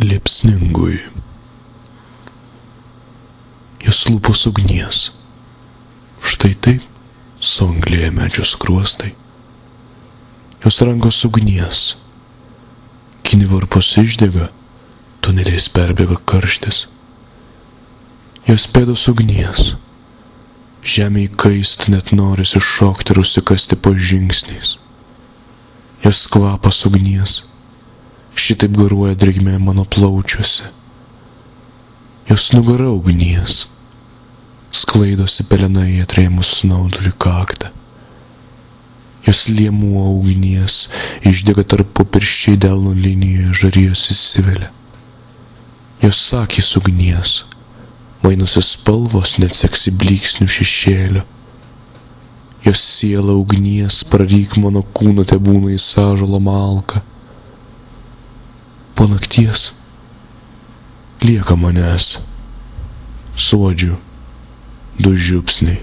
liepsningui. Jos lūpos ugnies. Štai taip suanglėja medžio skruostai. Jos rankos ugnies. Kinivarpos išdega, tuneliais perbėga karštis. Jos pėdos ugnies. Žemė įkaist, net norisi šokti ir užsikasti po žingsniais. Jos kvapas ugnies. Šitaip garuoja drėgmė mano plaučiuose. Jos nugara ugnies. Sklaidosi pelenai atrėmus snaudulį kaktą. Jos liemuo ugnies išdega tarp pirščiai delno linijoje, žarijos įsivelia. Jos akys ugnies. Mainosi spalvos, net seksi blyksnių šešėlio. Jos siela ugnies, praryk mano kūno tebūna į sąžalo malką. Po nakties lieka manęs suodžių 2 žiupsniai.